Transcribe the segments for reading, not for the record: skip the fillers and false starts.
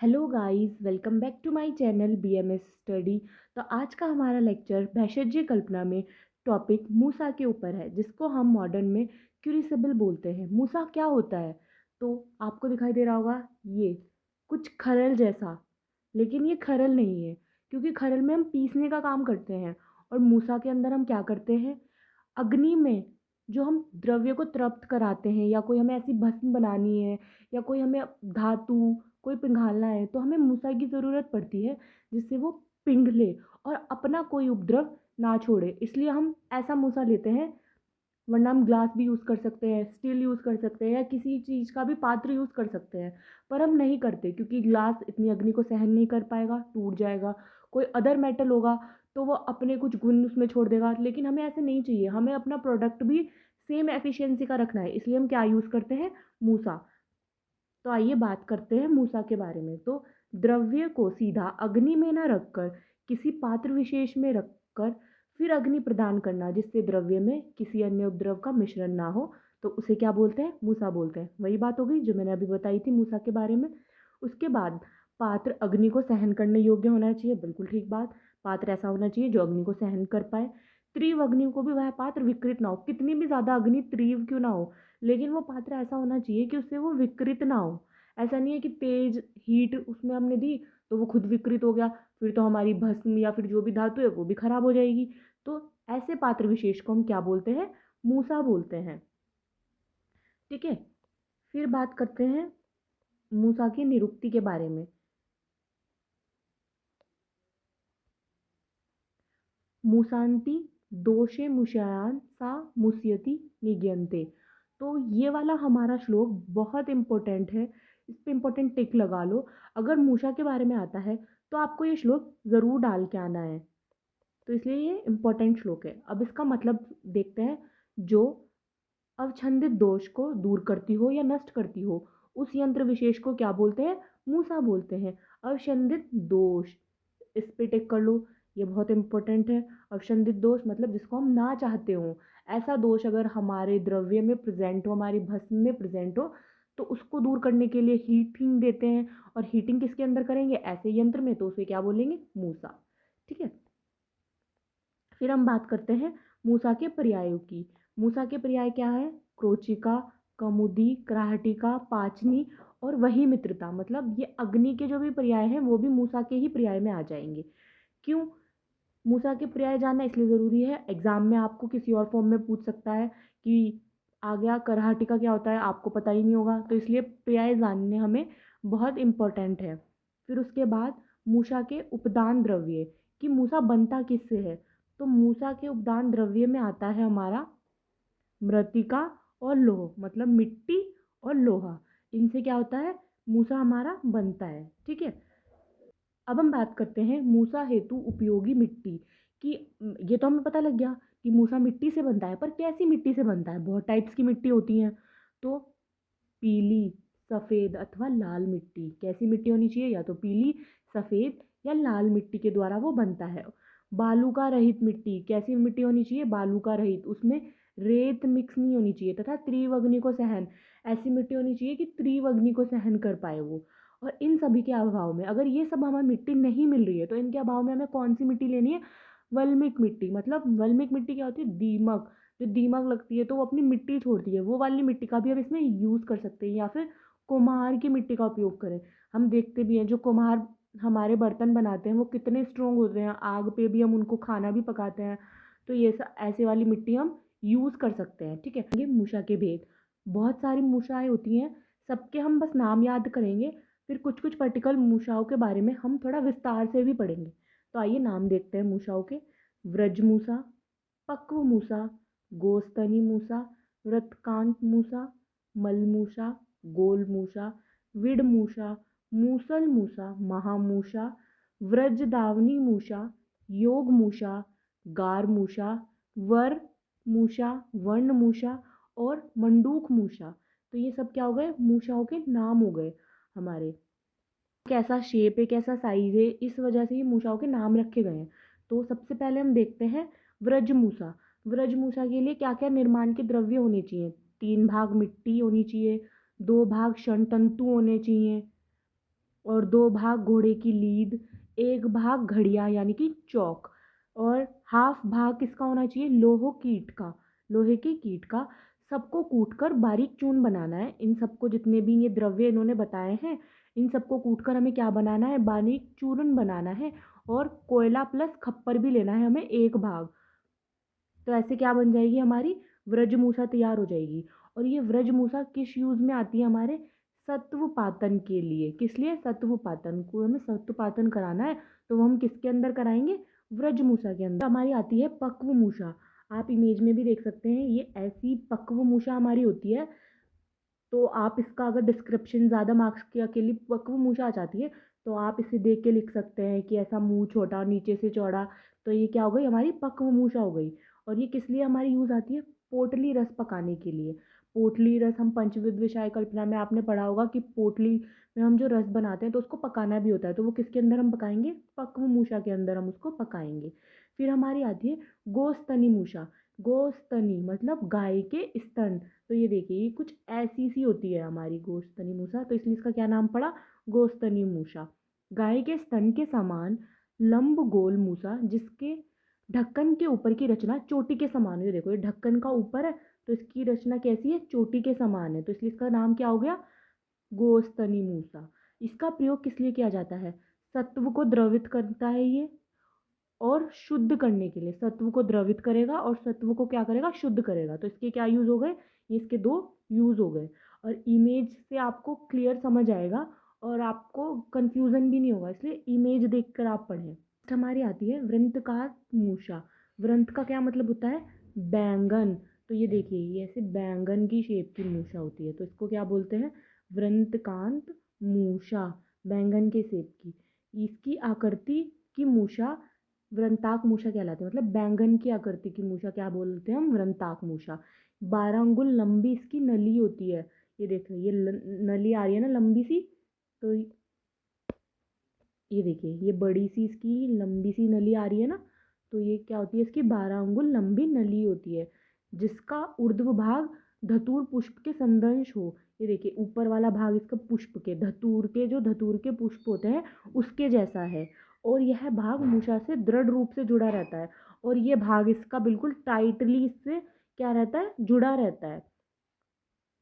Hello guys, welcome back to my channel BMS study. तो आज का हमारा लेक्चर भैषज्य कल्पना में टॉपिक मूसा के ऊपर है, जिसको हम मॉडर्न में क्यूरिसिबल बोलते हैं। मूसा क्या होता है? तो आपको दिखाई दे रहा होगा ये कुछ खरल जैसा, लेकिन ये खरल नहीं है, क्योंकि खरल में हम पीसने का काम करते हैं और मूसा के अंदर हम क्या करते हैं? अग्नि में जो हम द्रव्य को तृप्त कराते हैं, या कोई हमें ऐसी भस्म बनानी है, या कोई हमें धातु कोई पिघालना है, तो हमें मूसा की ज़रूरत पड़ती है, जिससे वो पिघले और अपना कोई उपद्रव ना छोड़े। इसलिए हम ऐसा मूसा लेते हैं, वरना हम ग्लास भी यूज़ कर सकते हैं, स्टील यूज़ कर सकते हैं, या किसी चीज़ का भी पात्र यूज़ कर सकते हैं। पर हम नहीं करते, क्योंकि ग्लास इतनी अग्नि को सहन नहीं कर पाएगा, टूट जाएगा। कोई अदर मेटल होगा तो वो अपने कुछ गुण उसमें छोड़ देगा, लेकिन हमें ऐसे नहीं चाहिए। हमें अपना प्रोडक्ट भी सेम एफिशिएंसी का रखना है, इसलिए हम क्या यूज़ करते हैं? मूसा। तो आइए बात करते हैं मूसा के बारे में। तो द्रव्य को सीधा अग्नि में न रखकर किसी पात्र विशेष में रखकर फिर अग्नि प्रदान करना, जिससे द्रव्य में किसी अन्य उपद्रव का मिश्रण ना हो, तो उसे क्या बोलते हैं? मूसा बोलते हैं। वही बात हो गई जो मैंने अभी बताई थी मूसा के बारे में। उसके बाद पात्र अग्नि को सहन करने योग्य होना चाहिए, बिल्कुल ठीक बात। पात्र ऐसा होना चाहिए जो अग्नि को सहन कर पाए। तीव्र अग्नि को भी वह पात्र विकृत ना हो, कितनी भी ज़्यादा अग्नि तीव्र क्यों ना हो, लेकिन वो पात्र ऐसा होना चाहिए कि उससे वो विकृत ना हो। ऐसा नहीं है कि तेज हीट उसमें हमने दी तो वो खुद विकृत हो गया, फिर तो हमारी भस्म या फिर जो भी धातु है वो भी खराब हो जाएगी। तो ऐसे पात्र विशेष को हम क्या बोलते हैं? मूसा बोलते हैं। ठीक है, फिर बात करते हैं मूसा की निरुक्ति के बारे में। मूसांति दोषे मुषयान सा मुस्यति निगयन्ते। तो ये वाला हमारा श्लोक बहुत इम्पोर्टेंट है, इस पे इम्पोर्टेंट टिक लगा लो। अगर मूसा के बारे में आता है तो आपको ये श्लोक ज़रूर डाल के आना है, तो इसलिए ये इम्पोर्टेंट श्लोक है। अब इसका मतलब देखते हैं। जो अवछंदित दोष को दूर करती हो या नष्ट करती हो, उस यंत्र विशेष को क्या बोलते हैं? मूसा बोलते हैं। अवछंदित दोष, इस पे टिक कर लो, ये बहुत इंपॉर्टेंट है। अवछंदित दोष मतलब जिसको हम ना चाहते हो, ऐसा दोष अगर हमारे द्रव्य में प्रेजेंट हो, हमारी भस्म में प्रेजेंट हो, तो उसको दूर करने के लिए हीटिंग देते हैं। और हीटिंग किसके अंदर करेंगे? ऐसे यंत्र में, तो उसे क्या बोलेंगे? मूसा। ठीक है, फिर हम बात करते हैं मूसा के पर्यायों की। मूसा के पर्याय क्या है? क्रोचिका, कमुदी, क्राहटिका, पाचनी और वही मित्रता। मतलब ये अग्नि के जो भी पर्याय हैं वो भी मूसा के ही पर्याय में आ जाएंगे। क्यों मूसा के पर्याय जानना इसलिए ज़रूरी है? एग्जाम में आपको किसी और फॉर्म में पूछ सकता है कि आ गया करहाटिका क्या होता है, आपको पता ही नहीं होगा, तो इसलिए पर्याय जानने हमें बहुत इम्पोर्टेंट है। फिर उसके बाद मूसा के उपदान द्रव्य, कि मूसा बनता किससे है? तो मूसा के उपदान द्रव्य में आता है हमारा मृतिका और लोह, मतलब मिट्टी और लोहा। इनसे क्या होता है? मूसा हमारा बनता है। ठीक है, अब हम बात करते हैं मूसा हेतु उपयोगी मिट्टी की। ये तो हमें पता लग गया कि मूसा मिट्टी से बनता है, पर कैसी मिट्टी से बनता है? बहुत टाइप्स की मिट्टी होती हैं। तो पीली, सफ़ेद अथवा लाल मिट्टी, कैसी मिट्टी होनी चाहिए? या तो पीली, सफ़ेद या लाल मिट्टी के द्वारा वो बनता है। बालूका रहित मिट्टी, कैसी मिट्टी होनी चाहिए? बालूका रहित, उसमें रेत मिक्स नहीं होनी चाहिए। तथा त्रिवग्नि को सहन, ऐसी मिट्टी होनी चाहिए कि त्रिवग्नि को सहन कर पाए वो। और इन सभी के अभाव में, अगर ये सब हमें मिट्टी नहीं मिल रही है, तो इनके अभाव में हमें कौन सी मिट्टी लेनी है? वल्मिक मिट्टी। मतलब वल्मिक मिट्टी क्या होती है? दीमक, जो दीमक लगती है तो वो अपनी मिट्टी छोड़ती है, वो वाली मिट्टी का भी हम इसमें यूज़ कर सकते हैं। या फिर कुम्हार की मिट्टी का उपयोग करें। हम देखते भी हैं जो कुम्हार हमारे बर्तन बनाते हैं वो कितने स्ट्रोंग होते हैं, आग पे भी हम उनको खाना भी पकाते हैं। तो ये ऐसे वाली मिट्टी हम यूज़ कर सकते हैं। ठीक है, ये मूसा के भेद, बहुत सारी मूसाएँ होती हैं, सबके हम बस नाम याद करेंगे, फिर कुछ कुछ पर्टिकुलर मूसाओं के बारे में हम थोड़ा विस्तार से भी पढ़ेंगे। तो आइए नाम देखते हैं मूसाओं के। व्रज मूसा, पक्व मूसा, गोस्तनी मूसा, व्रतकांत मूसा, मल मूसा, गोल मूसा, विड मूसा, मूसल मूसा, महामूसा, व्रजदावनी मूसा, योग मूसा, गार मूसा, वर मूसा, वर्ण मूसा और मंडूक मूसा। तो ये सब क्या हो गए? मूसाओं के नाम हो गए हमारे। कैसा शेप है, कैसा साइज है, इस वजह से ये मूसाओं के नाम रखे गए हैं। तो सबसे पहले हम देखते हैं व्रज मूसा। व्रज मूसा के लिए क्या क्या निर्माण के द्रव्य होने चाहिए? 3 भाग मिट्टी होनी चाहिए, 2 भाग षण तंतु होने चाहिए, और 2 भाग घोड़े की लीद, 1 भाग घड़ियाँ यानी कि चौक, और हाफ भाग किसका होना चाहिए, लोहे के कीट का। सबको कूटकर बारीक चूर्ण बनाना है। इन सबको जितने भी ये द्रव्य इन्होंने बताए हैं, इन सबको कूटकर हमें क्या बनाना है, बारीक चूर्ण बनाना है। और कोयला प्लस खप्पर भी लेना है हमें 1 भाग। तो ऐसे क्या बन जाएगी हमारी व्रजमूषा तैयार हो जाएगी। और ये व्रजमूषा किस यूज में आती है, हमारे सत्वपातन के लिए। किस लिए, सत्वपातन को हमें सत्वपातन कराना है, तो वो हम किसके अंदर कराएंगे, व्रजमूषा के अंदर। हमारी आती है पक्वमूषा। आप इमेज में भी देख सकते हैं, ये ऐसी पक्वमूषा हमारी होती है। तो आप इसका अगर डिस्क्रिप्शन ज़्यादा मार्क्स के अकेली पक्वमूषा आ जाती है, तो आप इसे देख के लिख सकते हैं कि ऐसा मुंह छोटा नीचे से चौड़ा। तो ये क्या हो गई, हमारी पक्वमूषा हो गई। और ये किस लिए हमारी यूज़ आती है, पोटली रस पकाने के लिए। पोटली रस हम पंचविध विषय कल्पना में आपने पढ़ा होगा कि पोटली में हम जो रस बनाते हैं तो उसको पकाना भी होता है। तो वो किसके अंदर हम पकाएंगे, पक्वमूषा के अंदर हम उसको पकाएंगे। फिर हमारी आती है गोस्तनी मूषा। गोस्तनी मतलब गाय के स्तन। तो ये देखिए, ये कुछ ऐसी सी होती है हमारी गोस्तनी मूषा, तो इसलिए इसका क्या नाम पड़ा, गोस्तनी मूषा। गाय के स्तन के समान लंब गोल मूषा, जिसके ढक्कन के ऊपर की रचना चोटी के समान है। ये देखो, ये ढक्कन का ऊपर है, तो इसकी रचना कैसी है, चोटी के समान है, तो इसलिए इसका नाम क्या हो गया, गोस्तनी मूषा। इसका प्रयोग किस लिए किया जाता है, सत्व को द्रवित करता है ये, और शुद्ध करने के लिए। सत्व को द्रवित करेगा और सत्व को क्या करेगा, शुद्ध करेगा। तो इसके क्या यूज हो गए, ये इसके 2 यूज हो गए। और इमेज से आपको क्लियर समझ आएगा और आपको कंफ्यूजन भी नहीं होगा, इसलिए इमेज देखकर आप पढ़ें। नेक्स्ट हमारी आती है वृंतकार मूषा। वृंत का क्या मतलब होता है, बैंगन। तो ये देखिए, ये ऐसे बैंगन की शेप की मूषा होती है, तो इसको क्या बोलते हैं, वृंतकांत मूषा, बैंगन के शेप की। इसकी आकृति की मूषा वृंताक मूषा कहलाती है। मतलब बैंगन की आकृति की मूषा क्या बोलते हैं हम, वृंताक मूषा। 12 अंगुल लंबी इसकी नली होती है। ये देखो, ये नली आ रही है ना लंबी सी, तो ये देखिए, ये बड़ी सी इसकी लंबी सी नली आ रही है ना, तो ये क्या होती है, इसकी 12 अंगुल लंबी नली होती है, जिसका ऊर्ध्व भाग धतूर पुष्प के संदंश हो। ये देखिए, ऊपर वाला भाग इसका पुष्प के, धतूर के, जो धतूर के पुष्प होते हैं उसके जैसा है। और यह भाग मूषा से दृढ़ रूप से जुड़ा रहता है। और ये भाग इसका बिल्कुल टाइटली इससे क्या रहता है, जुड़ा रहता है।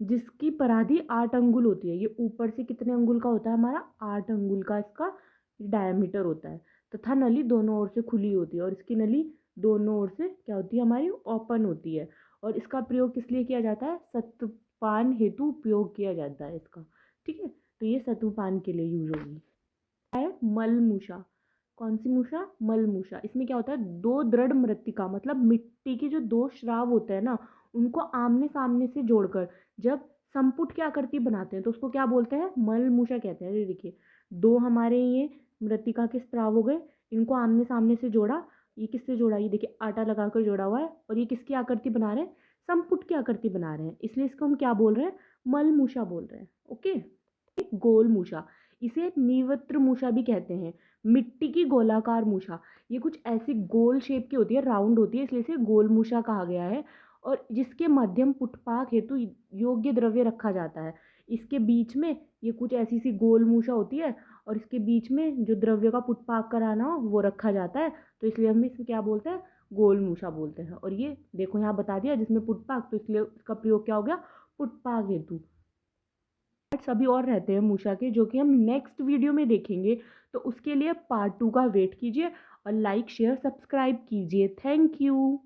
जिसकी पराधी 8 अंगुल होती है। ये ऊपर से कितने अंगुल का होता है हमारा, 8 अंगुल का इसका डायमीटर होता है। तथा नली दोनों ओर से खुली होती है, और इसकी नली दोनों ओर से क्या होती है हमारी, ओपन होती है। और इसका प्रयोग किस लिए किया जाता है, सत्पान हेतु उपयोग किया जाता है इसका। ठीक है, तो ये सत्पान के लिए यूज होगी। है मलमूषा। कौन सी मूषा, मलमूषा। इसमें क्या होता है, 2 दृढ़ मृत्तिका मतलब मिट्टी के जो 2 श्राव होते हैं ना, उनको आमने सामने से जोड़कर जब संपुट की आकृति बनाते हैं तो उसको क्या बोलते हैं, मलमूषा कहते हैं। ये देखिए, 2 हमारे ये मृत्तिका के स्राव हो गए, इनको आमने सामने से जोड़ा। ये किससे जोड़ा, ये देखिए आटा लगाकर जोड़ा हुआ है, और ये किसकी आकृति बना रहे हैं, संपुट की आकृति बना रहे हैं, इसलिए इसको हम क्या बोल रहे हैं, मलमूषा बोल रहे हैं। ओके। गोल मूषा, इसे निवृत्त मूषा भी कहते हैं। मिट्टी की गोलाकार मूषा, ये कुछ ऐसी गोल शेप की होती है, राउंड होती है, इसलिए इसे गोल मूषा कहा गया है। और जिसके मध्यम पुटपाक हेतु योग्य द्रव्य रखा जाता है। इसके बीच में ये कुछ ऐसी सी गोल मूषा होती है, और इसके बीच में जो द्रव्य का पुटपाक कराना हो वो रखा जाता है, तो इसलिए हम इसे क्या बोलते हैं, गोल मूषा बोलते हैं। और ये देखो यहाँ बता दिया, जिसमें पुटपाक, तो इसलिए इसका प्रयोग क्या हो गया, पुटपाक हेतु। अभी और रहते हैं मूषा के, जो कि हम नेक्स्ट वीडियो में देखेंगे। तो उसके लिए पार्ट 2 का वेट कीजिए, और लाइक शेयर सब्सक्राइब कीजिए। Thank you.